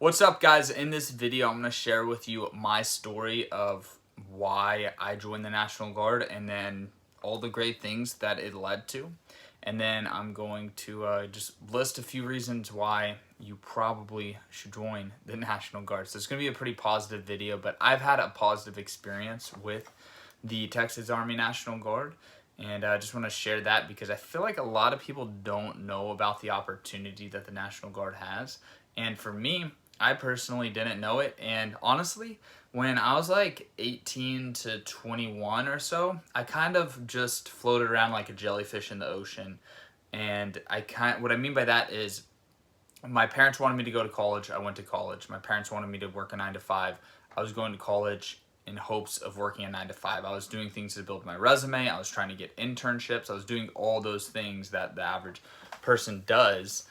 What's up, guys? In this video, I'm going to share with you my story of why I joined the National Guard and then all the great things that it led to. And then I'm going to just list a few reasons why you probably should join the National Guard. So it's going to be a pretty positive video, but I've had a positive experience with the Texas Army National Guard. And I just want to share that because I feel like a lot of people don't know about the opportunity that the National Guard has. And for me, I personally didn't know it, and honestly, when I was like 18 to 21 or so, I kind of just floated around like a jellyfish in the ocean. And what I mean by that is my parents wanted me to go to college. I went to college. My parents wanted me to work a 9 to 5. I was going to college in hopes of working a 9 to 5. I was doing things to build my resume. I was trying to get internships. I was doing all those things that the average person does.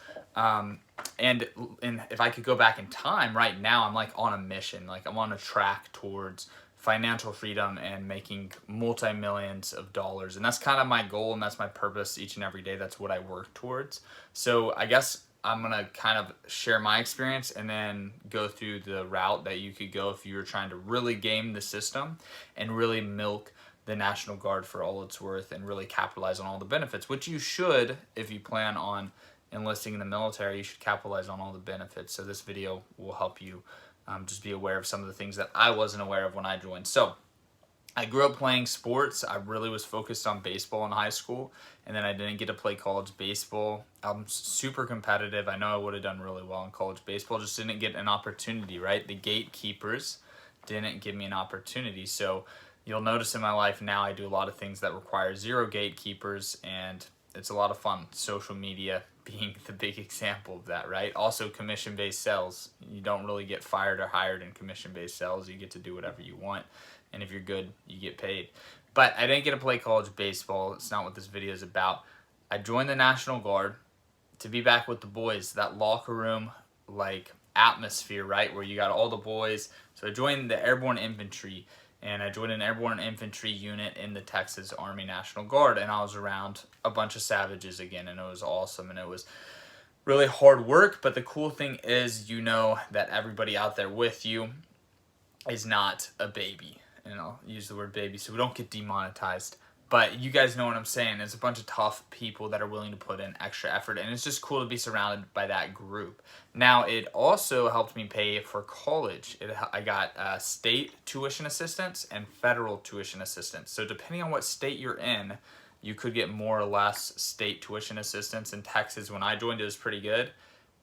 And if I could go back in time right now, I'm like on a mission. Like I'm on a track towards financial freedom and making multi-millions of dollars. And that's kind of my goal, and that's my purpose each and every day. That's what I work towards. So I guess I'm going to kind of share my experience and then go through the route that you could go if you were trying to really game the system and really milk the National Guard for all it's worth and really capitalize on all the benefits, which you should if you plan on enlisting in the military. You should capitalize on all the benefits. So this video will help you just be aware of some of the things that I wasn't aware of when I joined. So I grew up playing sports. I really was focused on baseball in high school, and then I didn't get to play college baseball. I'm super competitive. I know I would have done really well in college baseball, just didn't get an opportunity, right? The gatekeepers didn't give me an opportunity. So you'll notice in my life now I do a lot of things that require zero gatekeepers, and it's a lot of fun. Social media being the big example of that, right? Also, commission-based sales. You don't really get fired or hired in commission-based sales. You get to do whatever you want, and if you're good, you get paid. But I didn't get to play college baseball. It's not what this video is about. I joined the National Guard to be back with the boys, that locker room like atmosphere, right, where you got all the boys. So I joined the Airborne Infantry, and I joined an airborne infantry unit in the Texas Army National Guard, and I was around a bunch of savages again, and it was awesome, and it was really hard work. But the cool thing is, you know that everybody out there with you is not a baby, and I'll use the word baby so we don't get demonetized. But you guys know what I'm saying. It's a bunch of tough people that are willing to put in extra effort, and it's just cool to be surrounded by that group. Now, it also helped me pay for college. I got state tuition assistance and federal tuition assistance. So depending on what state you're in, you could get more or less state tuition assistance. In Texas, when I joined, it was pretty good.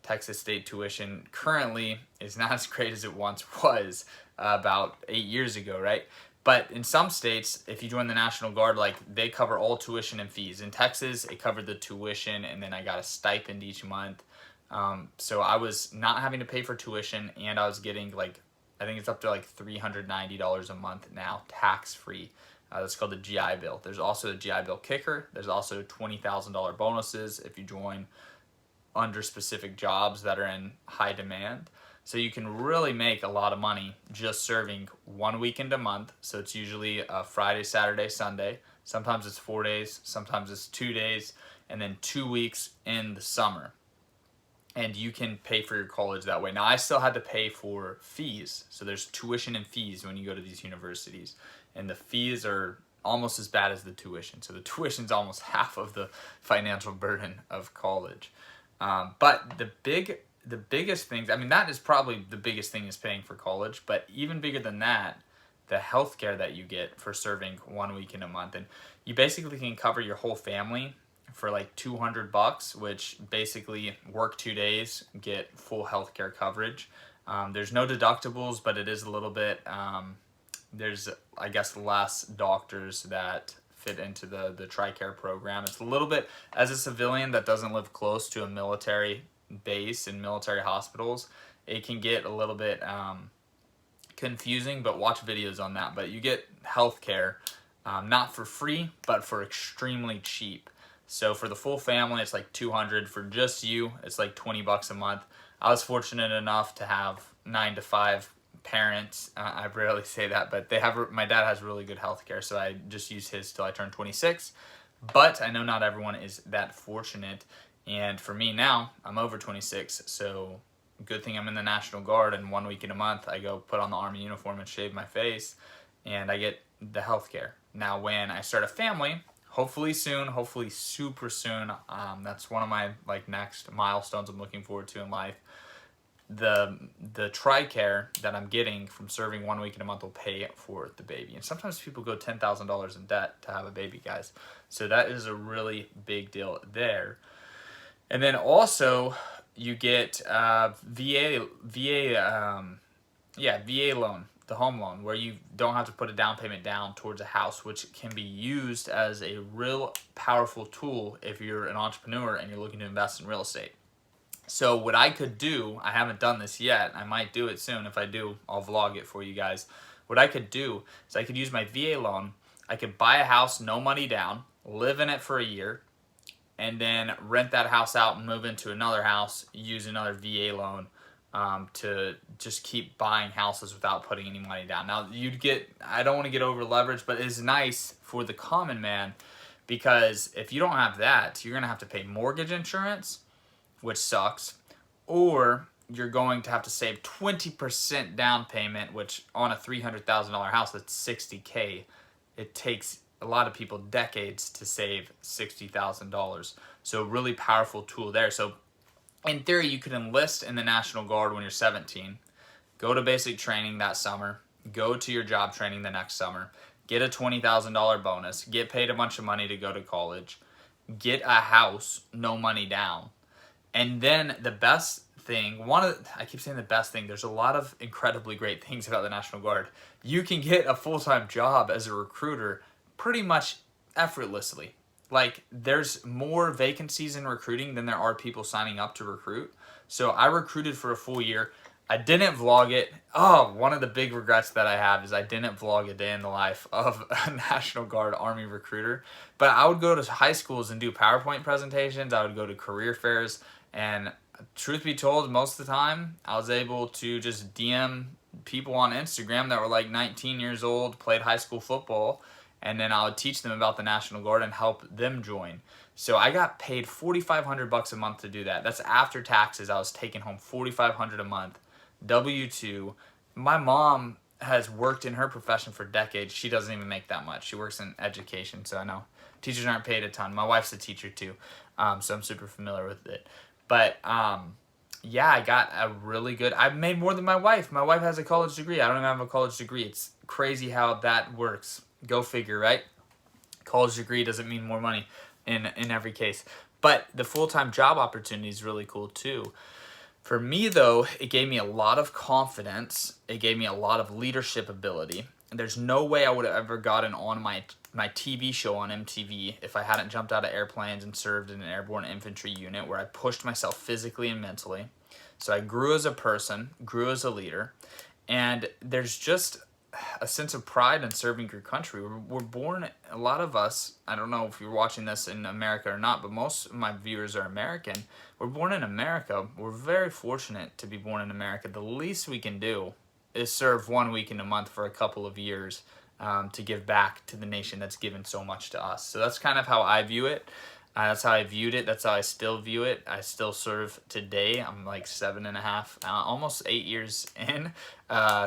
Texas state tuition currently is not as great as it once was about 8 years ago, right? But in some states, if you join the National Guard, like they cover all tuition and fees. In Texas, it covered the tuition, and then I got a stipend each month. So I was not having to pay for tuition, and I was getting like, I think it's up to like $390 a month now, tax-free. That's called the GI Bill. There's also a GI Bill kicker. There's also $20,000 bonuses if you join under specific jobs that are in high demand. So you can really make a lot of money just serving 1 weekend a month. So it's usually a Friday, Saturday, Sunday. Sometimes it's 4 days, sometimes it's 2 days, and then 2 weeks in the summer. And you can pay for your college that way. Now, I still had to pay for fees. So there's tuition and fees when you go to these universities. And the fees are almost as bad as the tuition. So the tuition's almost half of the financial burden of college. But the biggest things, I mean, that is probably the biggest thing is paying for college, but even bigger than that, the healthcare that you get for serving 1 week in a month. And you basically can cover your whole family for like $200, which basically work 2 days, get full healthcare coverage. There's no deductibles, but it is a little bit, there's, I guess, less doctors that fit into the TRICARE program. It's a little bit, as a civilian that doesn't live close to a military base and military hospitals, it can get a little bit confusing, but watch videos on that. But you get health care, not for free, but for extremely cheap. So for the full family, it's like $200. For just you, it's like $20 a month. I was fortunate enough to have 9 to 5 parents. I rarely say that, but my dad has really good health care, so I just used his till I turned 26. But I know not everyone is that fortunate, and for me now, I'm over 26, so good thing I'm in the National Guard, and 1 week in a month I go put on the Army uniform and shave my face, and I get the health care. Now when I start a family, hopefully soon, hopefully super soon, that's one of my like next milestones I'm looking forward to in life. The TRICARE that I'm getting from serving 1 week in a month will pay for the baby. And sometimes people go $10,000 in debt to have a baby, guys. So that is a really big deal there. And then also you get VA loan, the home loan, where you don't have to put a down payment down towards a house, which can be used as a real powerful tool if you're an entrepreneur and you're looking to invest in real estate. So what I could do, I haven't done this yet, I might do it soon. If I do, I'll vlog it for you guys. What I could do is I could use my VA loan, I could buy a house, no money down, live in it for a year, and then rent that house out and move into another house, use another VA loan to just keep buying houses without putting any money down. Now, I don't want to get over leverage, but it's nice for the common man, because if you don't have that, you're going to have to pay mortgage insurance, which sucks, or you're going to have to save 20% down payment, which on a $300,000 house, that's $60K. It takes a lot of people decades to save $60,000. So really powerful tool there. So in theory, you could enlist in the National Guard when you're 17, go to basic training that summer, go to your job training the next summer, get a $20,000 bonus, get paid a bunch of money to go to college, get a house, no money down. And then the best thing, I keep saying the best thing, there's a lot of incredibly great things about the National Guard. You can get a full-time job as a recruiter pretty much effortlessly. Like, there's more vacancies in recruiting than there are people signing up to recruit. So I recruited for a full year. I didn't vlog it. Oh, one of the big regrets that I have is I didn't vlog a day in the life of a National Guard Army recruiter. But I would go to high schools and do PowerPoint presentations. I would go to career fairs. And truth be told, most of the time, I was able to just DM people on Instagram that were like 19 years old, played high school football, and then I would teach them about the National Guard and help them join. So I got paid $4,500 a month to do that. That's after taxes. I was taking home $4,500 a month, W-2. My mom has worked in her profession for decades. She doesn't even make that much. She works in education, so I know teachers aren't paid a ton. My wife's a teacher too, so I'm super familiar with it. But yeah, I got a really good, I made more than my wife. My wife has a college degree. I don't even have a college degree. It's crazy how that works. Go figure, right? College degree doesn't mean more money in every case. But the full-time job opportunity is really cool too. For me though, it gave me a lot of confidence. It gave me a lot of leadership ability. And there's no way I would have ever gotten on my TV show on MTV if I hadn't jumped out of airplanes and served in an airborne infantry unit where I pushed myself physically and mentally. So I grew as a person, grew as a leader, and there's just a sense of pride in serving your country. We're born, a lot of us, I don't know if you're watching this in America or not, but most of my viewers are American. We're born in America. We're very fortunate to be born in America. The least we can do is serve 1 week in a month for a couple of years to give back to the nation that's given so much to us. So that's kind of how I view it. That's how I viewed it. That's how I still view it. I still serve today. I'm like 7.5, almost 8 years in.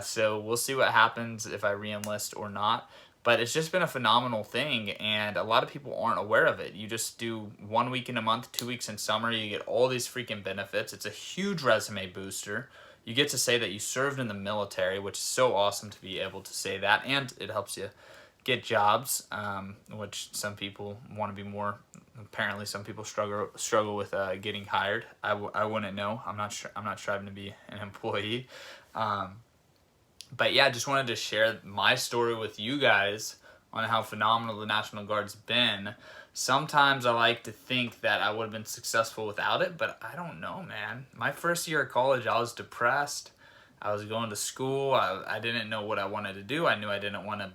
So we'll see what happens if I re-enlist or not. But it's just been a phenomenal thing, and a lot of people aren't aware of it. You just do 1 week in a month, 2 weeks in summer. You get all these freaking benefits. It's a huge resume booster. You get to say that you served in the military, which is so awesome to be able to say that, and it helps you get jobs, which some people want to be more. Apparently, some people struggle with getting hired. I wouldn't know. I'm not striving to be an employee, but yeah, just wanted to share my story with you guys on how phenomenal the National Guard's been. Sometimes I like to think that I would have been successful without it, but I don't know, man. My first year of college, I was depressed. I was going to school. I didn't know what I wanted to do. I knew I didn't want to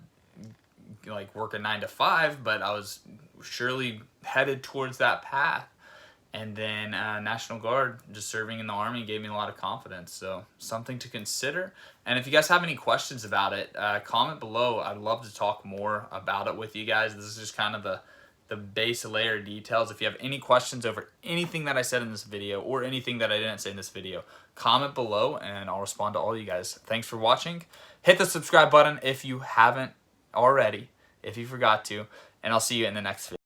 like work a 9 to 5, but I was surely headed towards that path. And then National Guard, just serving in the Army, gave me a lot of confidence. So something to consider. And if you guys have any questions about it, comment below. I'd love to talk more about it with you guys. This is just kind of the the base layer details. If you have any questions over anything that I said in this video or anything that I didn't say in this video, comment below and I'll respond to all you guys. Thanks for watching. Hit the subscribe button if you haven't already, if you forgot to, and I'll see you in the next video.